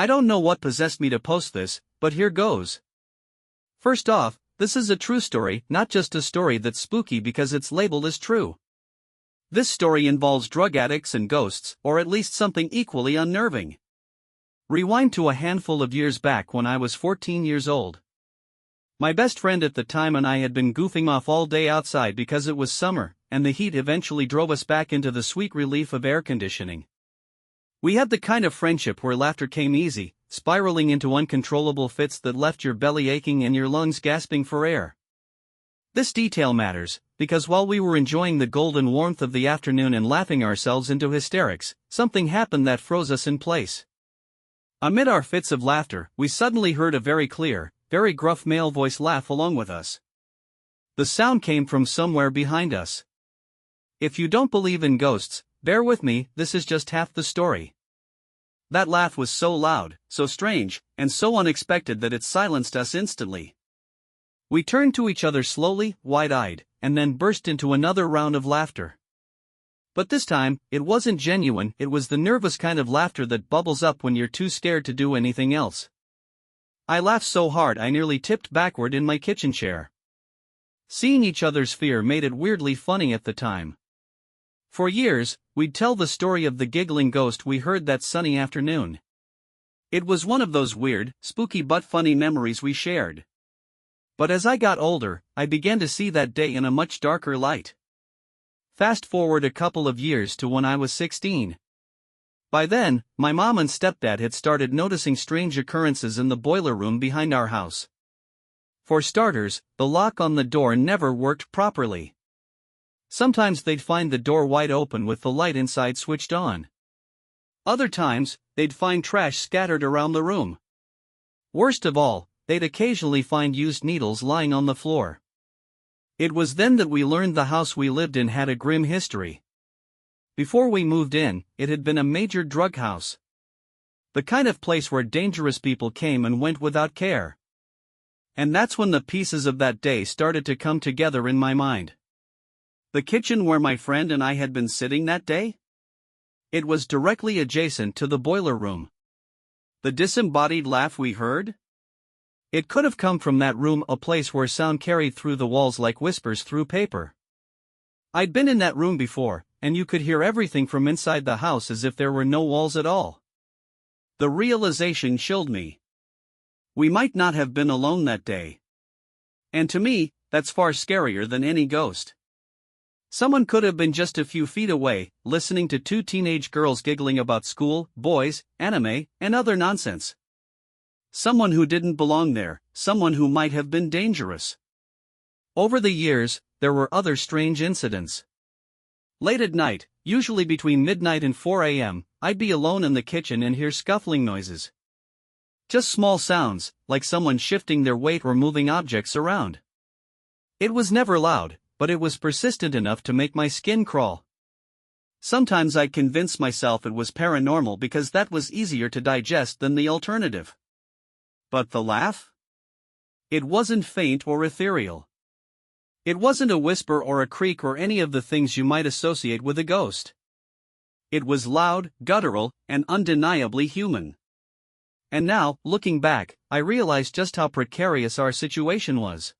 I don't know what possessed me to post this, but here goes. First off, this is a true story, not just a story that's spooky because it's labeled as true. This story involves drug addicts and ghosts, or at least something equally unnerving. Rewind to a handful of years back when I was 14 years old. My best friend at the time and I had been goofing off all day outside because it was summer, and the heat eventually drove us back into the sweet relief of air conditioning. We had the kind of friendship where laughter came easy, spiraling into uncontrollable fits that left your belly aching and your lungs gasping for air. This detail matters, because while we were enjoying the golden warmth of the afternoon and laughing ourselves into hysterics, something happened that froze us in place. Amid our fits of laughter, we suddenly heard a very clear, very gruff male voice laugh along with us. The sound came from somewhere behind us. If you don't believe in ghosts, bear with me, this is just half the story. That laugh was so loud, so strange, and so unexpected that it silenced us instantly. We turned to each other slowly, wide-eyed, and then burst into another round of laughter. But this time, it wasn't genuine, it was the nervous kind of laughter that bubbles up when you're too scared to do anything else. I laughed so hard I nearly tipped backward in my kitchen chair. Seeing each other's fear made it weirdly funny at the time. For years, we'd tell the story of the giggling ghost we heard that sunny afternoon. It was one of those weird, spooky but funny memories we shared. But as I got older, I began to see that day in a much darker light. Fast forward a couple of years to when I was 16. By then, my mom and stepdad had started noticing strange occurrences in the boiler room behind our house. For starters, the lock on the door never worked properly. Sometimes they'd find the door wide open with the light inside switched on. Other times, they'd find trash scattered around the room. Worst of all, they'd occasionally find used needles lying on the floor. It was then that we learned the house we lived in had a grim history. Before we moved in, it had been a major drug house. The kind of place where dangerous people came and went without care. And that's when the pieces of that day started to come together in my mind. The kitchen where my friend and I had been sitting that day? It was directly adjacent to the boiler room. The disembodied laugh we heard? It could have come from that room, a place where sound carried through the walls like whispers through paper. I'd been in that room before, and you could hear everything from inside the house as if there were no walls at all. The realization chilled me. We might not have been alone that day. And to me, that's far scarier than any ghost. Someone could have been just a few feet away, listening to two teenage girls giggling about school, boys, anime, and other nonsense. Someone who didn't belong there, someone who might have been dangerous. Over the years, there were other strange incidents. Late at night, usually between midnight and 4 a.m., I'd be alone in the kitchen and hear scuffling noises. Just small sounds, like someone shifting their weight or moving objects around. It was never loud, but it was persistent enough to make my skin crawl. Sometimes I'd convince myself it was paranormal because that was easier to digest than the alternative. But the laugh? It wasn't faint or ethereal. It wasn't a whisper or a creak or any of the things you might associate with a ghost. It was loud, guttural, and undeniably human. And now, looking back, I realize just how precarious our situation was.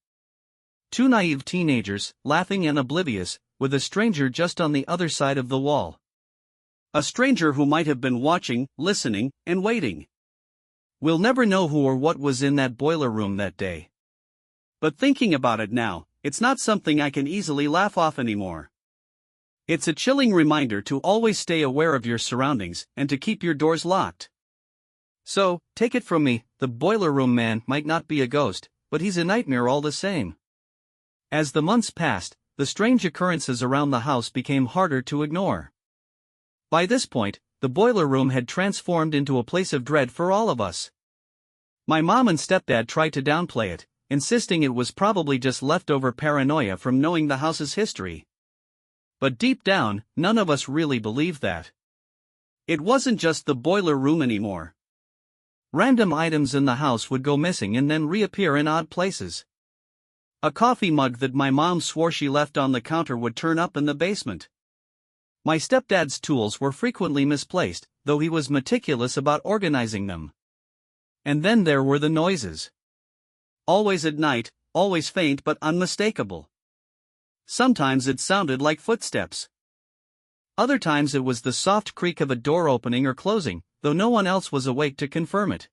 Two naive teenagers, laughing and oblivious, with a stranger just on the other side of the wall. A stranger who might have been watching, listening, and waiting. We'll never know who or what was in that boiler room that day. But thinking about it now, it's not something I can easily laugh off anymore. It's a chilling reminder to always stay aware of your surroundings and to keep your doors locked. So, take it from me, the boiler room man might not be a ghost, but he's a nightmare all the same. As the months passed, the strange occurrences around the house became harder to ignore. By this point, the boiler room had transformed into a place of dread for all of us. My mom and stepdad tried to downplay it, insisting it was probably just leftover paranoia from knowing the house's history. But deep down, none of us really believed that. It wasn't just the boiler room anymore. Random items in the house would go missing and then reappear in odd places. A coffee mug that my mom swore she left on the counter would turn up in the basement. My stepdad's tools were frequently misplaced, though he was meticulous about organizing them. And then there were the noises. Always at night, always faint but unmistakable. Sometimes it sounded like footsteps. Other times it was the soft creak of a door opening or closing, though no one else was awake to confirm it.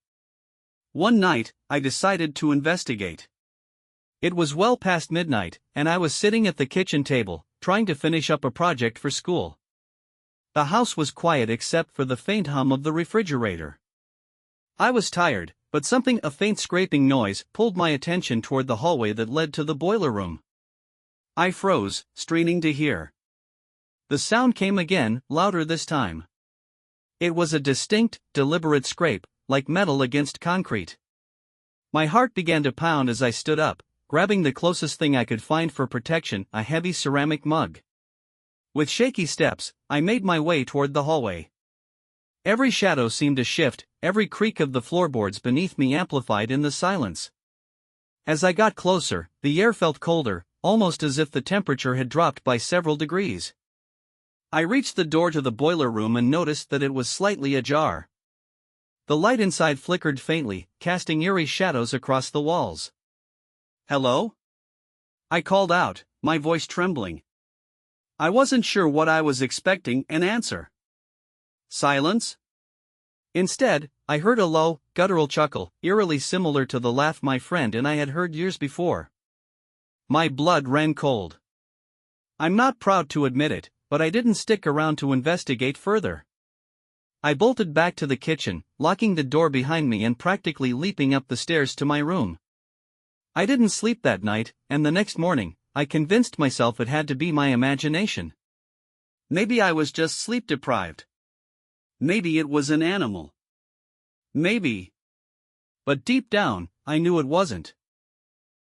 One night, I decided to investigate. It was well past midnight, and I was sitting at the kitchen table, trying to finish up a project for school. The house was quiet except for the faint hum of the refrigerator. I was tired, but a faint scraping noise, pulled my attention toward the hallway that led to the boiler room. I froze, straining to hear. The sound came again, louder this time. It was a distinct, deliberate scrape, like metal against concrete. My heart began to pound as I stood up, grabbing the closest thing I could find for protection, a heavy ceramic mug. With shaky steps, I made my way toward the hallway. Every shadow seemed to shift, every creak of the floorboards beneath me amplified in the silence. As I got closer, the air felt colder, almost as if the temperature had dropped by several degrees. I reached the door to the boiler room and noticed that it was slightly ajar. The light inside flickered faintly, casting eerie shadows across the walls. "Hello?" I called out, my voice trembling. I wasn't sure what I was expecting an answer. Silence? Instead, I heard a low, guttural chuckle, eerily similar to the laugh my friend and I had heard years before. My blood ran cold. I'm not proud to admit it, but I didn't stick around to investigate further. I bolted back to the kitchen, locking the door behind me and practically leaping up the stairs to my room. I didn't sleep that night, and the next morning, I convinced myself it had to be my imagination. Maybe I was just sleep deprived. Maybe it was an animal. Maybe. But deep down, I knew it wasn't.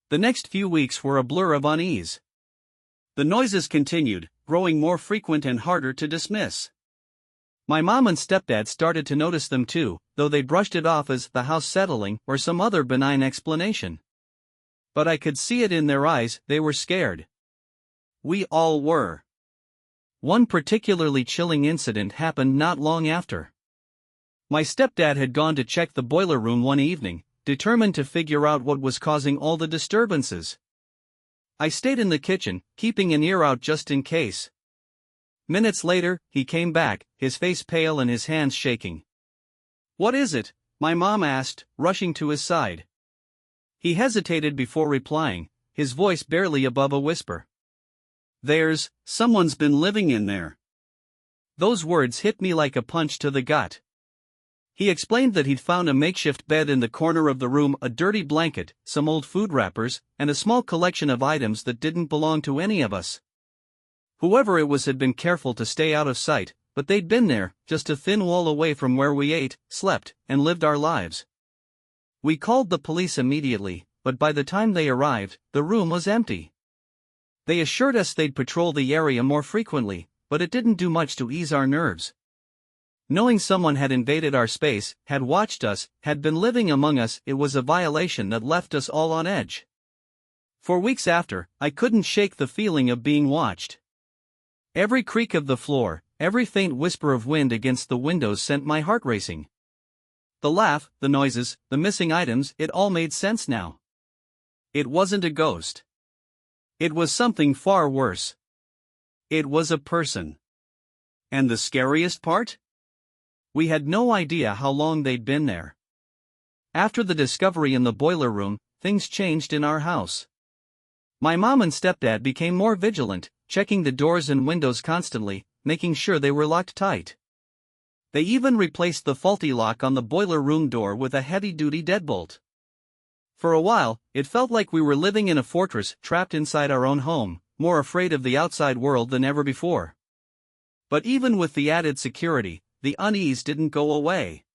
The next few weeks were a blur of unease. The noises continued, growing more frequent and harder to dismiss. My mom and stepdad started to notice them too, though they brushed it off as the house settling or some other benign explanation. But I could see it in their eyes, they were scared. We all were. One particularly chilling incident happened not long after. My stepdad had gone to check the boiler room one evening, determined to figure out what was causing all the disturbances. I stayed in the kitchen, keeping an ear out just in case. Minutes later, he came back, his face pale and his hands shaking. "What is it?" my mom asked, rushing to his side. He hesitated before replying, his voice barely above a whisper. Someone's been living in there." Those words hit me like a punch to the gut. He explained that he'd found a makeshift bed in the corner of the room, a dirty blanket, some old food wrappers, and a small collection of items that didn't belong to any of us. Whoever it was had been careful to stay out of sight, but they'd been there, just a thin wall away from where we ate, slept, and lived our lives. We called the police immediately, but by the time they arrived, the room was empty. They assured us they'd patrol the area more frequently, but it didn't do much to ease our nerves. Knowing someone had invaded our space, had watched us, had been living among us, it was a violation that left us all on edge. For weeks after, I couldn't shake the feeling of being watched. Every creak of the floor, every faint whisper of wind against the windows sent my heart racing. The laugh, the noises, the missing items, it all made sense now. It wasn't a ghost. It was something far worse. It was a person. And the scariest part? We had no idea how long they'd been there. After the discovery in the boiler room, things changed in our house. My mom and stepdad became more vigilant, checking the doors and windows constantly, making sure they were locked tight. They even replaced the faulty lock on the boiler room door with a heavy-duty deadbolt. For a while, it felt like we were living in a fortress, trapped inside our own home, more afraid of the outside world than ever before. But even with the added security, the unease didn't go away.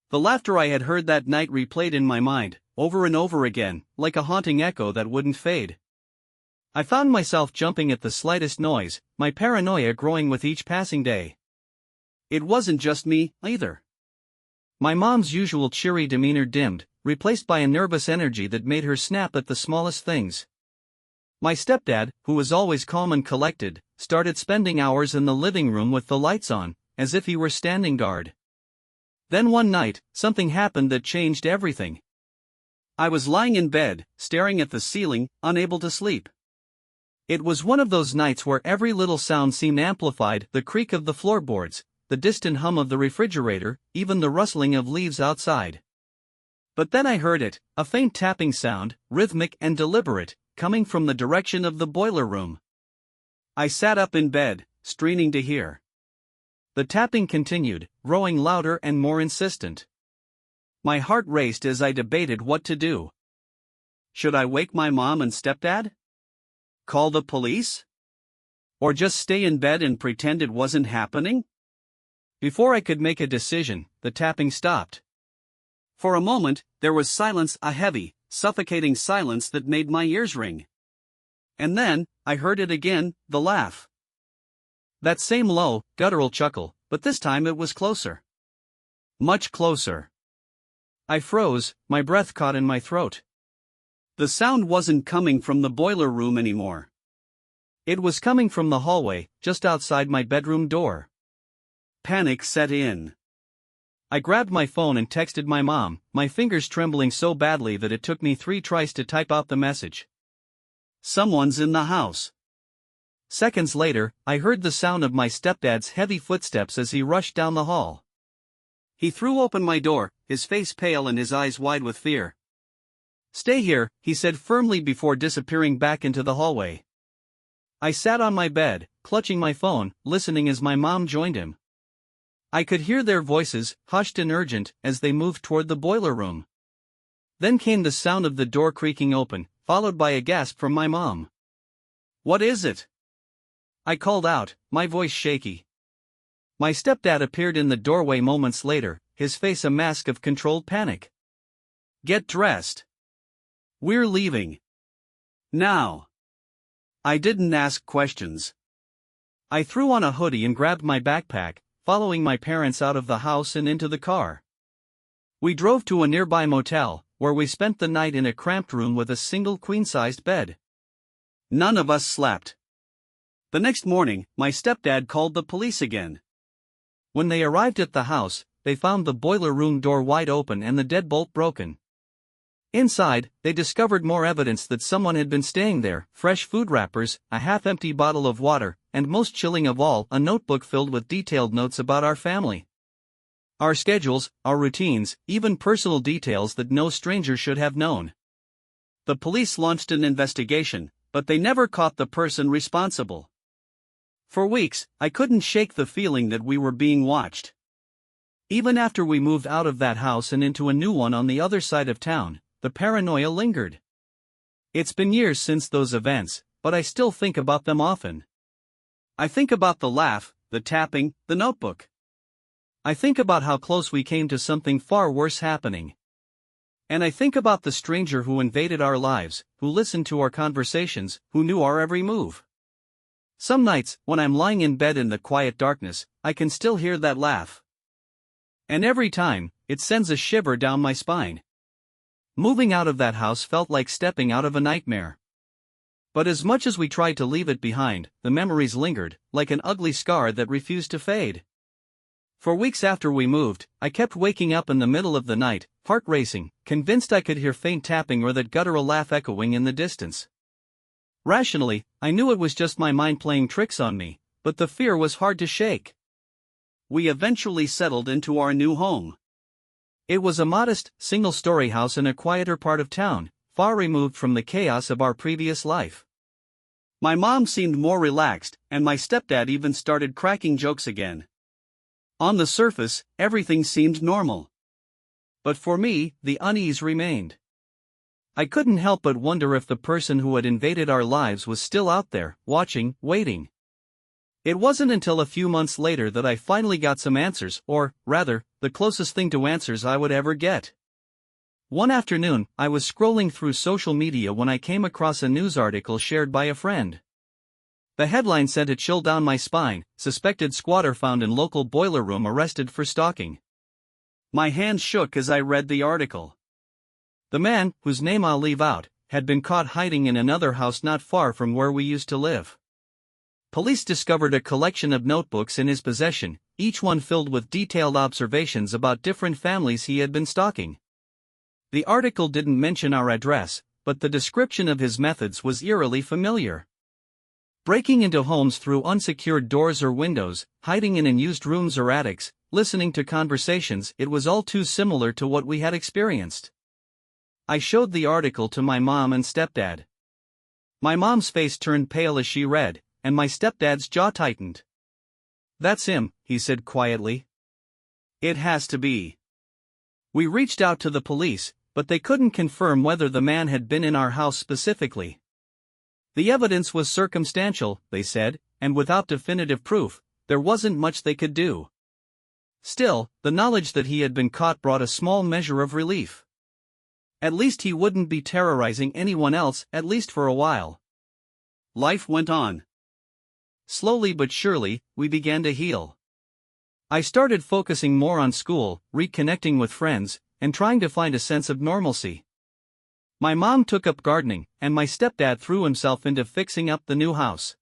The laughter I had heard that night replayed in my mind, over and over again, like a haunting echo that wouldn't fade. I found myself jumping at the slightest noise, my paranoia growing with each passing day. It wasn't just me, either. My mom's usual cheery demeanor dimmed, replaced by a nervous energy that made her snap at the smallest things. My stepdad, who was always calm and collected, started spending hours in the living room with the lights on, as if he were standing guard. Then one night, something happened that changed everything. I was lying in bed, staring at the ceiling, unable to sleep. It was one of those nights where every little sound seemed amplified, the creak of the floorboards, the distant hum of the refrigerator, even the rustling of leaves outside. But then I heard it, a faint tapping sound, rhythmic and deliberate, coming from the direction of the boiler room. I sat up in bed, straining to hear. The tapping continued, growing louder and more insistent. My heart raced as I debated what to do. Should I wake my mom and stepdad? Call the police? Or just stay in bed and pretend it wasn't happening? Before I could make a decision, the tapping stopped. For a moment, there was silence, a heavy, suffocating silence that made my ears ring. And then, I heard it again, the laugh. That same low, guttural chuckle, but this time it was closer. Much closer. I froze, my breath caught in my throat. The sound wasn't coming from the boiler room anymore. It was coming from the hallway, just outside my bedroom door. Panic set in. I grabbed my phone and texted my mom, my fingers trembling so badly that it took me 3 tries to type out the message. Someone's in the house. Seconds later, I heard the sound of my stepdad's heavy footsteps as he rushed down the hall. He threw open my door, his face pale and his eyes wide with fear. "Stay here," he said firmly before disappearing back into the hallway. I sat on my bed, clutching my phone, listening as my mom joined him. I could hear their voices, hushed and urgent, as they moved toward the boiler room. Then came the sound of the door creaking open, followed by a gasp from my mom. "What is it?" I called out, my voice shaky. My stepdad appeared in the doorway moments later, his face a mask of controlled panic. "Get dressed. We're leaving. Now." I didn't ask questions. I threw on a hoodie and grabbed my backpack, following my parents out of the house and into the car. We drove to a nearby motel, where we spent the night in a cramped room with a single queen-sized bed. None of us slept. The next morning, my stepdad called the police again. When they arrived at the house, they found the boiler room door wide open and the deadbolt broken. Inside, they discovered more evidence that someone had been staying there: fresh food wrappers, a half-empty bottle of water, and most chilling of all, a notebook filled with detailed notes about our family. Our schedules, our routines, even personal details that no stranger should have known. The police launched an investigation, but they never caught the person responsible. For weeks, I couldn't shake the feeling that we were being watched. Even after we moved out of that house and into a new one on the other side of town, the paranoia lingered. It's been years since those events, but I still think about them often. I think about the laugh, the tapping, the notebook. I think about how close we came to something far worse happening. And I think about the stranger who invaded our lives, who listened to our conversations, who knew our every move. Some nights, when I'm lying in bed in the quiet darkness, I can still hear that laugh. And every time, it sends a shiver down my spine. Moving out of that house felt like stepping out of a nightmare. But as much as we tried to leave it behind, the memories lingered, like an ugly scar that refused to fade. For weeks after we moved, I kept waking up in the middle of the night, heart racing, convinced I could hear faint tapping or that guttural laugh echoing in the distance. Rationally, I knew it was just my mind playing tricks on me, but the fear was hard to shake. We eventually settled into our new home. It was a modest, single-story house in a quieter part of town, far removed from the chaos of our previous life. My mom seemed more relaxed, and my stepdad even started cracking jokes again. On the surface, everything seemed normal. But for me, the unease remained. I couldn't help but wonder if the person who had invaded our lives was still out there, watching, waiting. It wasn't until a few months later that I finally got some answers, or, rather, the closest thing to answers I would ever get. One afternoon, I was scrolling through social media when I came across a news article shared by a friend. The headline sent a chill down my spine: "Suspected squatter found in local boiler room arrested for stalking." My hands shook as I read the article. The man, whose name I'll leave out, had been caught hiding in another house not far from where we used to live. Police discovered a collection of notebooks in his possession, each one filled with detailed observations about different families he had been stalking. The article didn't mention our address, but the description of his methods was eerily familiar. Breaking into homes through unsecured doors or windows, hiding in unused rooms or attics, listening to conversations, it was all too similar to what we had experienced. I showed the article to my mom and stepdad. My mom's face turned pale as she read, and my stepdad's jaw tightened. "That's him," he said quietly. "It has to be." We reached out to the police, but they couldn't confirm whether the man had been in our house specifically. The evidence was circumstantial, they said, and without definitive proof, there wasn't much they could do. Still, the knowledge that he had been caught brought a small measure of relief. At least he wouldn't be terrorizing anyone else, at least for a while. Life went on. Slowly but surely, we began to heal. I started focusing more on school, reconnecting with friends, and trying to find a sense of normalcy. My mom took up gardening, and my stepdad threw himself into fixing up the new house.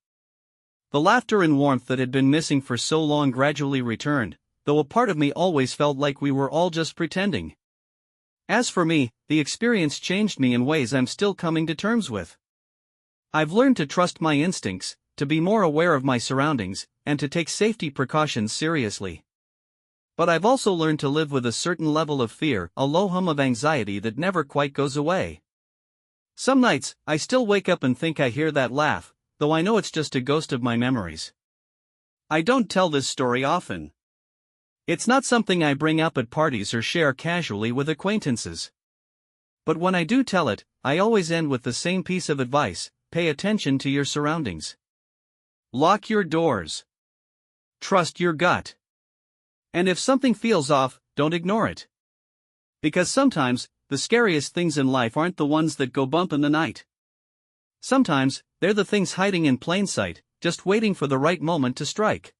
The laughter and warmth that had been missing for so long gradually returned, though a part of me always felt like we were all just pretending. As for me, the experience changed me in ways I'm still coming to terms with. I've learned to trust my instincts, to be more aware of my surroundings, and to take safety precautions seriously. But I've also learned to live with a certain level of fear, a low hum of anxiety that never quite goes away. Some nights, I still wake up and think I hear that laugh, though I know it's just a ghost of my memories. I don't tell this story often. It's not something I bring up at parties or share casually with acquaintances. But when I do tell it, I always end with the same piece of advice: pay attention to your surroundings. Lock your doors. Trust your gut. And if something feels off, don't ignore it. Because sometimes, the scariest things in life aren't the ones that go bump in the night. Sometimes, they're the things hiding in plain sight, just waiting for the right moment to strike.